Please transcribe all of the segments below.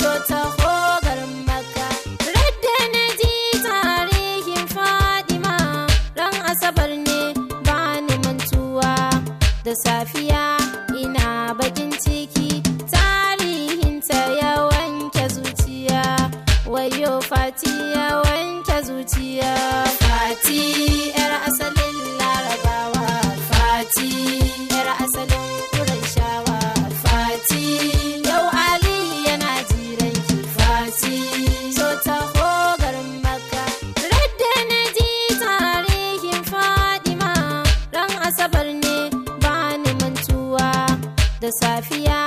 zo taho garin Makka. Radda na ji tarihin Fadima, ran Asabar ne ba ni mantuwa. Da safiya ina bakin ciki, tarihinta ya wanke zuciya. Wayo Fati ya wanke zuciya. Fati yar asalin Larabawa, Fati yar asalin Qurayshawa, Fati yau Ali yana jiranki, Fati zo taho garin Makka. Radda na ji tarihin Fadima, ran Asabar ne ba ni mantuwa. Da safiya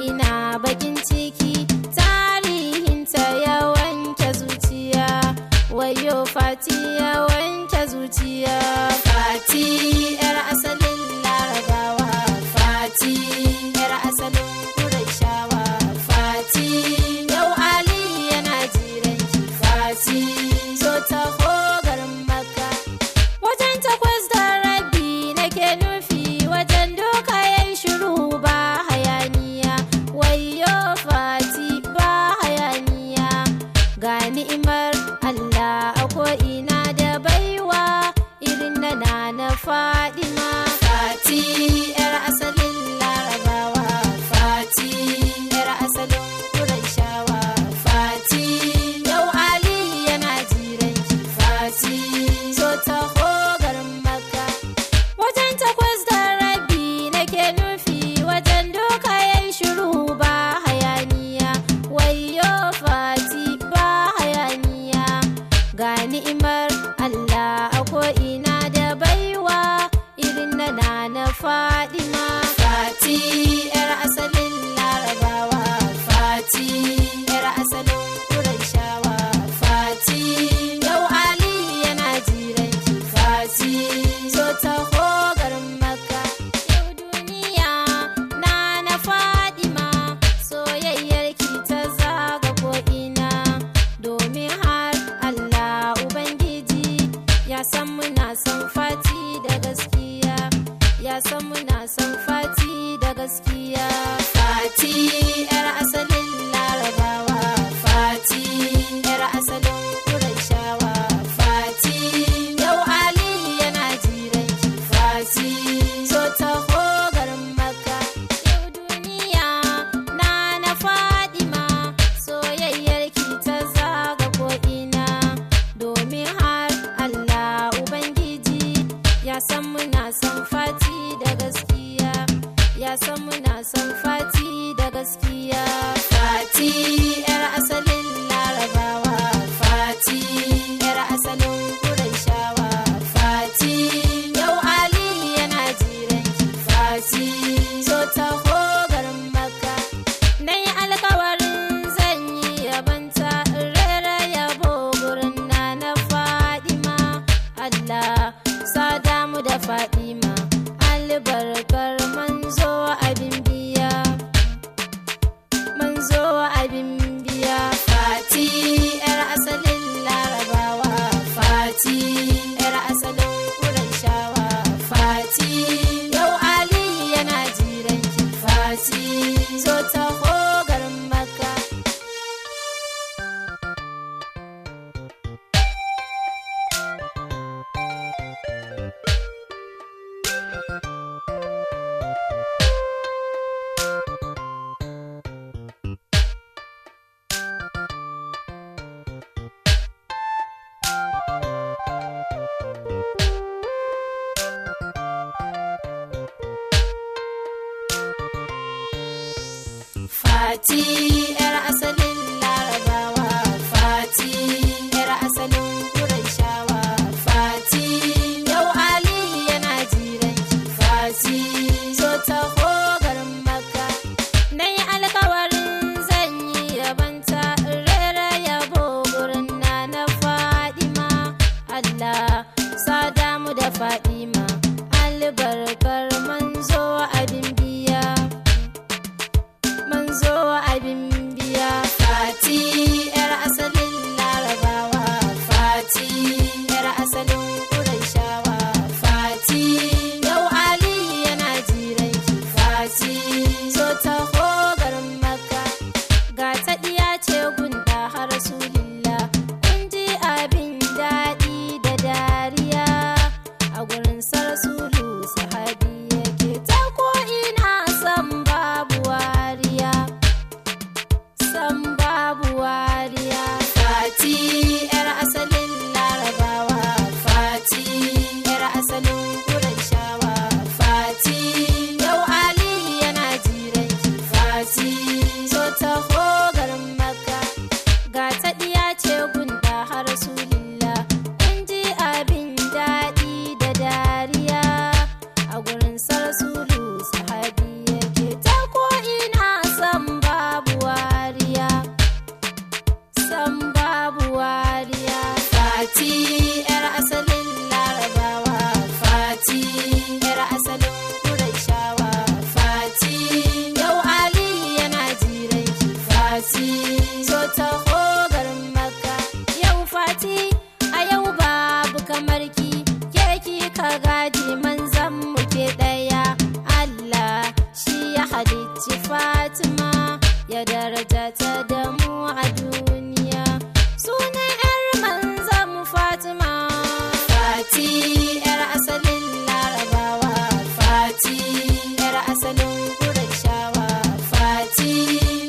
ina bakin ciki, tarihinta ya wanke zuciya. Wayo Fati ya wanke zuciya. Fati yar asalin Larabawa, Fati yar asalin Qurayshawa, Fati yau Ali yana jiranki, Fati zo taho garin Makka. Wajen 8:30 nake nufi, wajen doka yayi shiru ba hayaniya. Wayo Fati ba hayaniya, ga ni'imar Allah a ko'ina da baiwa irin na Nana Fadima. Fati yar asalin Larabawa, Fati yar asalin Qurayshawa, Fati yau Ali yana jiranki, Fati zo taho garin Makka. Wajen 8:30 nake nufi, wajen doka yayi shiru ba hayaniya. Wayo Fati ba hayaniya, ga ni'imar Allah a ko'ina da baiwa irin na Nana Fadima. Fati yar asalin Larabawa, Fati yar asalin Qurayshawa, Fati yau Ali yana jiranki, Fati zo taho garin Makka. Yau duniya Nana Fadima, soyayyarki ta zaga ko'ina, domin har Allah Ubangiji ya san muna son Fati da gaskiya, ya san muna son Fati da gaskiya. Fati yar asalin Larabawa, Fati yar asalin Qurayshawa, Fati yau Ali yana jiranki, Fati zo taho garin Makka. Yau duniya Nana Fadima, soyayyarki ta zaga ko'ina, domin har Allah Ubangiji ya san muna son Fati da gaskiya, ya san muna son Fati da gaskiya. Fati yar asalin Larabawa, Fati yar asalin Qurayshawa, Fati yau Ali yana jiranki, Fati zo taho garin Makka. Nayi alkawarin zan yi yabanta, rera yabo gurin Nana Fadima. Allah sada mu da Fadima, albarkar manzo abin biya, manzo abin biya. Fati yar asalin Larabawa, Fati yar asalin Qurayshawa, Fati yau Ali yana jiranki, Fati zo taho garin Makka. Fati yar asalin Larabawa, Fati yar asalin Qurayshawa, Fati yau Ali yana jiranki, Fati zo taho garin Makka. Nayi alkawarin zan yi yabanta, rera yabo gurin Nana Fadima. Allah sada mu da Fadima, albarkar manzo abin biya, manzo abin biya. so taho garin Makka yau Fati a yau babu kamar ki ke ka gaji manzan mu ke daya Allah shi ya halicci Fatima ya daraja ta da mu a duniya sunan yar manzan mu Fatima Fati yar asalin Larabawa Fati yar asalin Qurayshawa Fati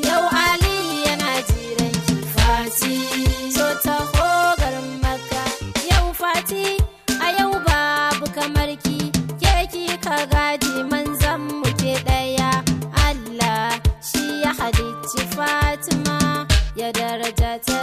yau Ali yana jiran ki Fati so taho garin Makka yau Fati a yau babu kamar ki ke ka gaji manzan mu ke daya Allah shi ya halicci Fatima ya daraja ta